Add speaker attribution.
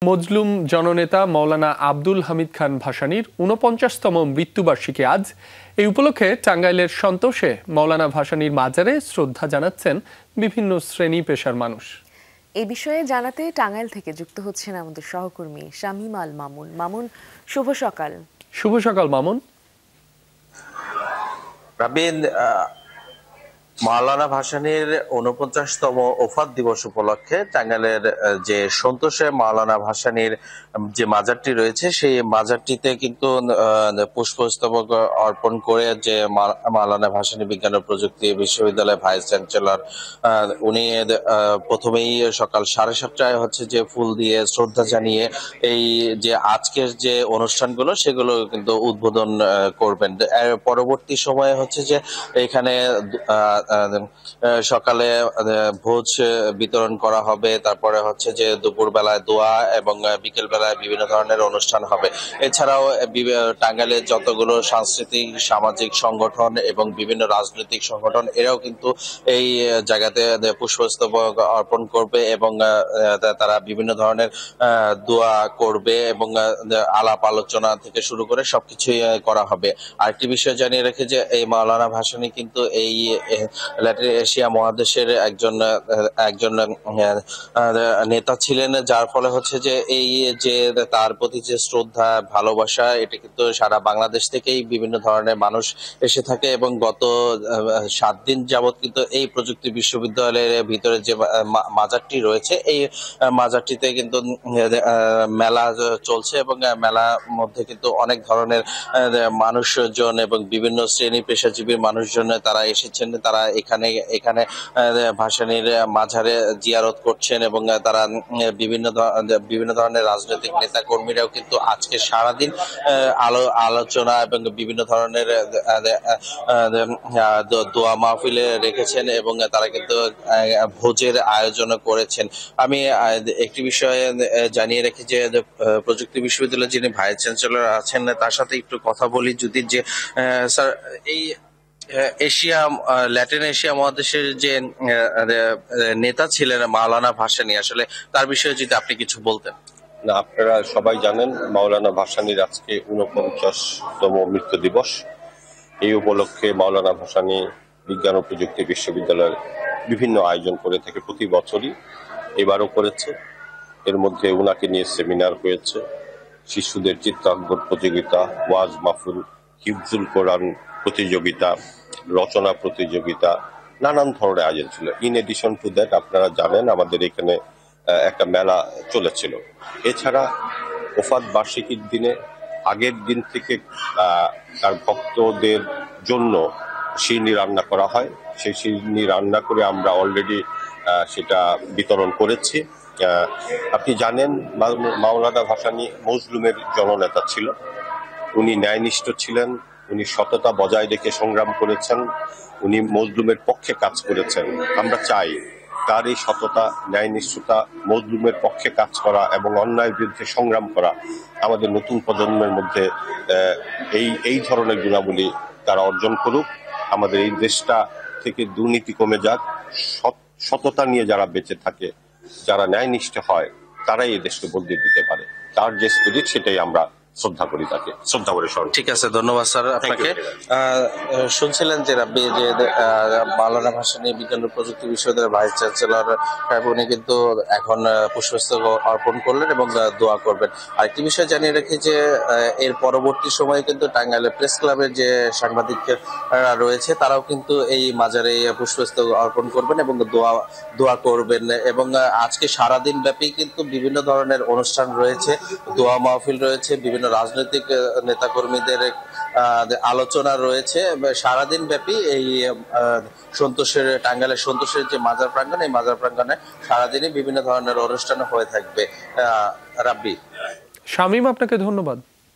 Speaker 1: মজলুম জননেতা মাওলানা আব্দুল হামিদ খান ভাসানীর ৪৯তম মৃত্যুবার্ষিকী আজ। এই উপলক্ষে টাঙ্গাইলের সন্তোষে মাওলানা ভাসানীর মাজারে শ্রদ্ধা জানাচ্ছেন বিভিন্ন শ্রেণী পেশার মানুষ।
Speaker 2: এই বিষয়ে জানাতে টাঙ্গাইল থেকে যুক্ত হচ্ছেন আমাদের সহকর্মী শামীম আল মামুন। মামুন, শুভ সকাল।
Speaker 1: শুভ সকাল মামুন।
Speaker 3: মাওলানা ভাসানীর ৪৯তম ওফাত দিবস উপলক্ষে টাঙ্গাইলের যে সন্তোষে মাওলানা ভাসানীর যে মাজারটি রয়েছে সেই মাজারটিতে কিন্তু পুষ্পস্তবক অর্পণ করে যে মাওলানা ভাসানী বিজ্ঞান ও প্রযুক্তি বিশ্ববিদ্যালয়ের ভাইস চ্যান্সেলর উনি প্রথমেই সকাল 7:30টায় হচ্ছে যে ফুল দিয়ে শ্রদ্ধা জানিয়ে এই যে আজকের যে অনুষ্ঠানগুলো সেগুলো কিন্তু উদ্বোধন করবেন। পরবর্তী সময়ে হচ্ছে যে এখানে সকালে ভোজ বিতরণ করা হবে, তারপরে হচ্ছে যে দুপুর বেলায় দোয়া এবং বিকেল বেলায় বিভিন্ন ধরনের অনুষ্ঠান হবে। এছাড়াও টাঙ্গাইলের যতগুলো সাংস্কৃতিক সামাজিক সংগঠন এবং বিভিন্ন রাজনৈতিক সংগঠন এরাও কিন্তু এই জায়গাতে পুষ্পস্তবক অর্পণ করবে এবং তারা বিভিন্ন ধরনের দোয়া করবে এবং আলাপ আলোচনা থেকে শুরু করে সবকিছুই করা হবে। আরেকটি বিষয় জানিয়ে রেখে যে এই মাওলানা ভাসানী কিন্তু এই ল্যাটিন এশিয়া মহাদেশের একজন নেতা ছিলেন, যার ফলে হচ্ছে যে এই যে তার প্রতি যে শ্রদ্ধা ভালোবাসা এটা কিন্তু সারা বাংলাদেশ থেকেই বিভিন্ন ধরনের মানুষ এসে থাকে এবং গত 7 দিন যাবৎ কিন্তু এই প্রযুক্তি বিশ্ববিদ্যালয়ের ভিতরে যে মাজারটি রয়েছে এই মাজারটিতে কিন্তু মেলা চলছে এবং মেলার মধ্যে কিন্তু অনেক ধরনের মানুষজন এবং বিভিন্ন শ্রেণী পেশাজীবী মানুষজন তারা এসেছেন। তারা এখানে ভাসানীর মাজারে জিয়ারত করছেন এবং তারা বিভিন্ন ধরনের রাজনৈতিক নেতা কর্মীরাও কিন্তু আজকে সারাদিন আলোচনা এবং বিভিন্ন ধরনের দোয়া মাহফিলে রেখেছেন এবং তারা কিন্তু ভোজের আয়োজন করেছেন। আমি একটি বিষয়ে জানিয়ে রাখি যে প্রযুক্তি বিশ্ববিদ্যালয়ের যিনি ভাইস চ্যান্সেলর আছেন তার সাথে একটু কথা বলি যদি, যে স্যার এই ল্যাটিন এশিয়া মহাদেশের যে নেতা ছিলেন মাওলানা ভাসানী, আসলে তার বিষয়ে যদি আপনি কিছু বলতেন।
Speaker 4: না, আপনারা সবাই জানেন মাওলানা ভাসানীর আজকে ৪৯তম মৃত্যু দিবস। এই উপলক্ষে মাওলানা ভাসানী বিজ্ঞান ও প্রযুক্তি বিশ্ববিদ্যালয়ের বিভিন্ন আয়োজন করে থাকে প্রতি বছরই, এবারও করেছে। এর মধ্যে উনাকে নিয়ে সেমিনার হয়েছে, শিশুদের চিত্রাঙ্কন প্রতিযোগিতা, ওয়াজ মাহফিল, হিফজুল কোরআন প্রতিযোগিতা, রচনা প্রতিযোগিতা, নানান ধরনের আয়োজন ছিল। ইন এডিশন টু দ্যাট আপনারা জানেন আমাদের এখানে একটা মেলা চলেছিল। এছাড়া ওফাত বার্ষিকীর দিনে আগের দিন থেকে তার ভক্তদের জন্য সিন্নি রান্না করা হয়। সেই সিন্নি রান্না করে আমরা অলরেডি সেটা বিতরণ করেছি। আপনি জানেন মাওলানা ভাসানী মজলুমের জননেতা ছিল। উনি ন্যায়নিষ্ঠ ছিলেন, উনি সততা বজায় রেখে সংগ্রাম করেছেন, উনি মজলুমের পক্ষে কাজ করেছেন। আমরা চাই তার এই সততা ন্যায়নিষ্ঠতা, মজলুমের পক্ষে কাজ করা এবং অন্যায়ের বিরুদ্ধে সংগ্রাম করা আমাদের নতুন প্রজন্মের মধ্যে এই ধরনের গুণাবলী তারা অর্জন করুক। আমাদের এই দেশটা থেকে দুর্নীতি কমে যাক, সততা নিয়ে যারা বেঁচে থাকে, যারা ন্যায়নিষ্ঠ হয়, তারাই এই দেশকে বদলে দিতে পারে। তার যে স্পিরিট সেটাই আমরা শ্রদ্ধা করি, তাকে শ্রদ্ধা করে স্মরণ।
Speaker 3: ঠিক আছে, ধন্যবাদ স্যার আপনাকে। শুনছিলেন যে রাব্বি যে মাওলানা ভাসানী বিজ্ঞান ও প্রযুক্তি বিশ্ববিদ্যালয়ের ভাইস চ্যান্সেলর উনি কিন্তু এখন পুষ্পস্তবক অর্পণ করলেন এবং দোয়া করবেন। আরেকটি বিষয় জানিয়ে রাখি যে এর পরবর্তী সময়ে কিন্তু টাঙ্গাইলের প্রেস ক্লাবের যে সাংবাদিকরা রয়েছে তারাও কিন্তু এই মাজারে পুষ্পস্তবক অর্পণ করবেন এবং দোয়া করবেন এবং আজকে সারাদিন ব্যাপী কিন্তু বিভিন্ন ধরনের অনুষ্ঠান রয়েছে, দোয়া মাহফিল রয়েছে, বিভিন্ন রাজনৈতিক নেতাকর্মীদের আলোচনা রয়েছে। সারাদিন ব্যাপী এই টাঙ্গাইলের সন্তোষের যে মাজার প্রাঙ্গণ, এই মাজার প্রাঙ্গণে সারাদিনই বিভিন্ন ধরনের অনুষ্ঠান হয়ে থাকবে। রাব্বি,
Speaker 1: শামীম, আপনাকে ধন্যবাদ।